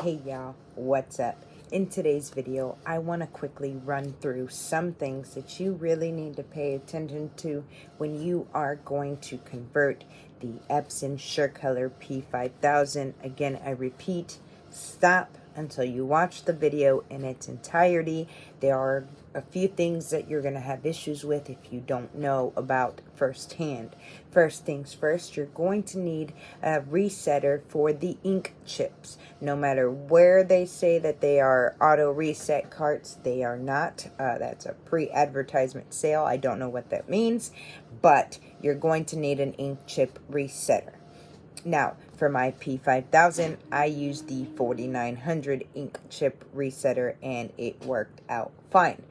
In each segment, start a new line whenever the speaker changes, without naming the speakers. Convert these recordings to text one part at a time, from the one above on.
Hey y'all, what's up? In today's video, I want to quickly run through some things that you really need to pay attention to when you are going to convert the Epson SureColor P5000. Again, I repeat, stop until you watch the video in its entirety. There are a few things that you're going to have issues with if you don't know about firsthand. First things first, you're going to need a resetter for the ink chips. No matter where they say that they are auto reset carts, they are not. That's a pre-advertisement sale. I don't know what that means, but you're going to need an ink chip resetter. Now, for my P5000, I used the 4900 ink chip resetter and it worked out fine.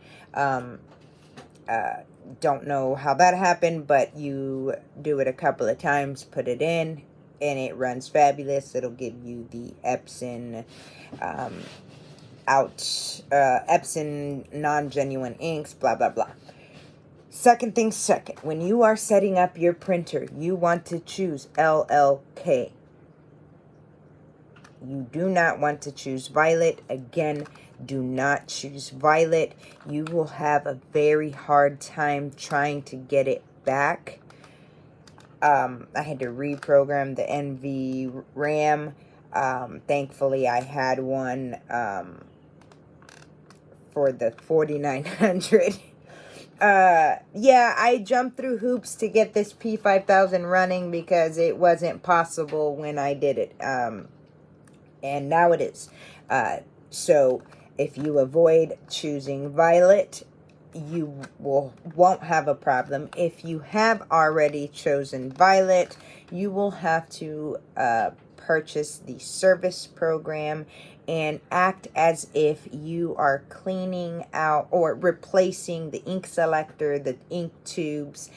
Don't know how that happened, but you do it a couple of times, put it in, and it runs fabulous. It'll give you the Epson Epson non-genuine inks, blah, blah, blah. Second thing second, when you are setting up your printer, you want to choose LLK. You do not want to choose violet. Again, do not choose violet. You will have a very hard time trying to get it back. I had to reprogram the NV RAM. Thankfully, I had one for the 4900. Yeah, I jumped through hoops to get this P5000 running because it wasn't possible when I did it. And now it is. So if you avoid choosing violet, you won't have a problem. If you have already chosen violet, you will have to purchase the service program and act as if you are cleaning out or replacing the ink selector, the ink tubes,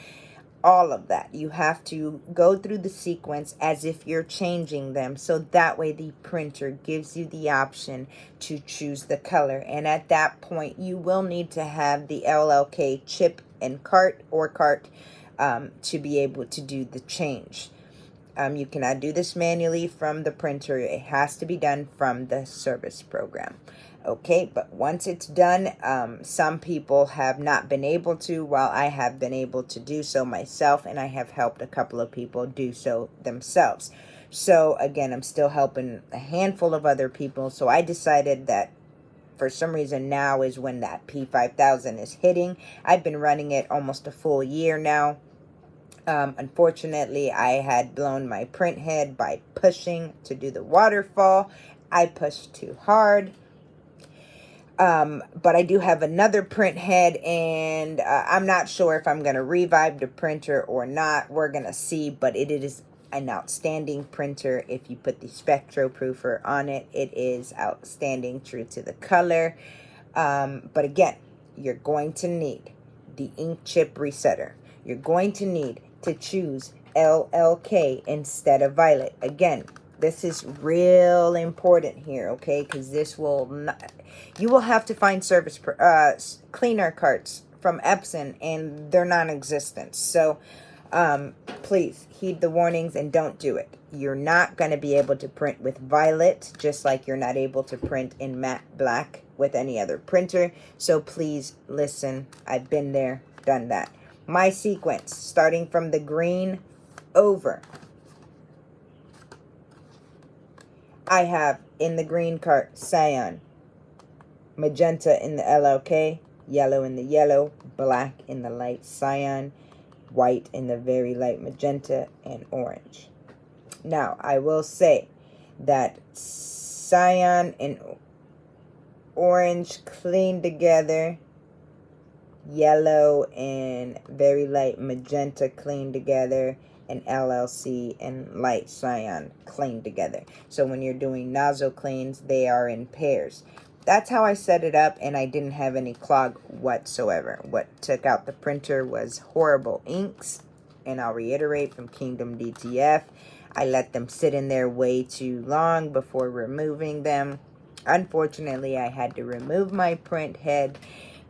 all of that. You have to go through the sequence as if you're changing them, so that way the printer gives you the option to choose the color. And at that point, you will need to have the LLK chip and cart to be able to do the change. You cannot do this manually from the printer. It has to be done from the service program. Okay, but once it's done, some people have not been able to, while I have been able to do so myself, and I have helped a couple of people do so themselves. So again, I'm still helping a handful of other people, so I decided that for some reason now is when that P5000 is hitting. I've been running it almost a full year now. Unfortunately, I had blown my printhead by pushing to do the waterfall. I pushed too hard. But I do have another printhead, and I'm not sure if I'm going to revive the printer or not. We're going to see, but it is an outstanding printer. If you put the spectroproofer on it, it is outstanding, true to the color. But again, you're going to need the ink chip resetter. You're going to need to choose LLK instead of violet. Again, this is real important here, okay? Because this will not, you will have to find service cleaner carts from Epson, and they're non-existent. So please heed the warnings and don't do it. You're not going to be able to print with violet, just like you're not able to print in matte black with any other printer. So please listen. I've been there, done that. My sequence, starting from the green over. I have in the green cart cyan, magenta in the LLK, yellow in the yellow, black in the light cyan, white in the very light magenta, and orange. Now, I will say that cyan and orange clean together, yellow and very light magenta clean together, and LLC and light cyan clean together. So when you're doing nozzle cleans, they are in pairs. That's how I set it up, and I didn't have any clog whatsoever. What took out the printer was horrible inks, and I'll reiterate, from Kingdom DTF. I let them sit in there way too long before removing them. Unfortunately, I had to remove my print head,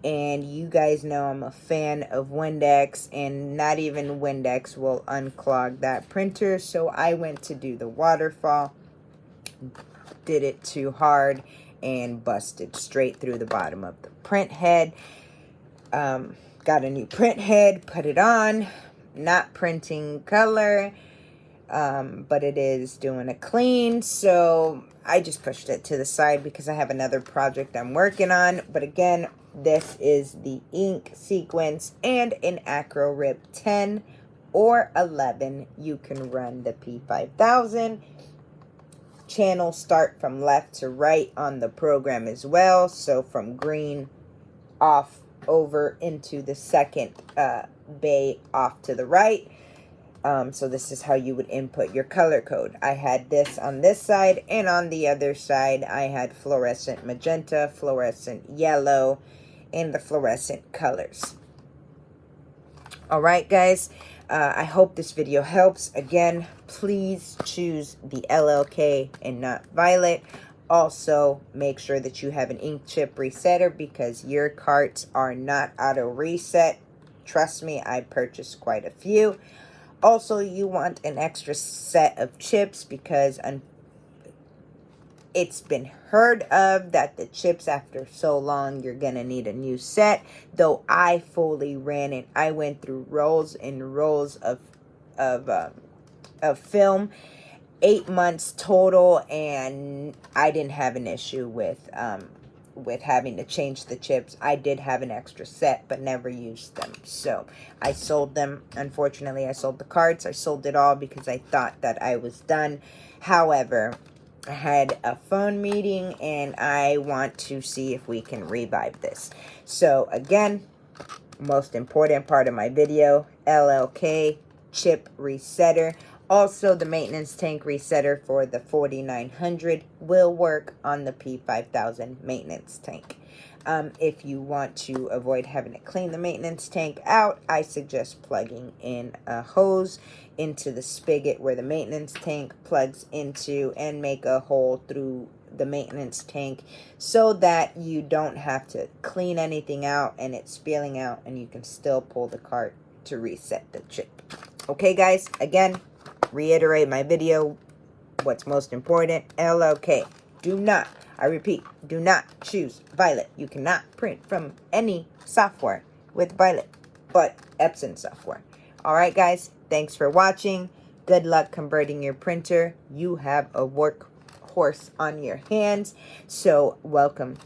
and you guys know I'm a fan of Windex, and not even Windex will unclog that printer. So I went to do the waterfall. did it too hard and busted straight through the bottom of the print head. Got a new print head, put it on, not printing color, but it is doing a clean, so I just pushed it to the side because I have another project I'm working on. But again, this is the ink sequence, and in Acro Rip 10 or 11, you can run the P5000. Channels start from left to right on the program as well, so from green off over into the second bay off to the right. So this is how you would input your color code. I had this on this side, and on the other side I had fluorescent magenta, fluorescent yellow, and the fluorescent colors. Alright guys, I hope this video helps. Again, please choose the LLK and not violet. Also, make sure that you have an ink chip resetter because your carts are not auto reset. Trust me, I purchased quite a few. Also, you want an extra set of chips because it's been heard of that the chips, after so long, you're going to need a new set. Though I fully ran it. I went through rolls and rolls of film. 8 months total, and I didn't have an issue with having to change the chips. I did have an extra set, but never used them. So I sold them. Unfortunately, I sold the carts. I sold it all because I thought that I was done. However, I had a phone meeting, and I want to see if we can revive this. So again, most important part of my video, LLK chip resetter. Also, the maintenance tank resetter for the 4900 will work on the P5000 maintenance tank. If you want to avoid having to clean the maintenance tank out, I suggest plugging in a hose into the spigot where the maintenance tank plugs into, and make a hole through the maintenance tank so that you don't have to clean anything out and it's spilling out, and you can still pull the cart to reset the chip. Okay guys, again, reiterate my video, what's most important, LLK. Do not, I repeat, do not choose violet. You cannot print from any software with violet but Epson software. Alright guys, thanks for watching. Good luck converting your printer. You have a workhorse on your hands. So welcome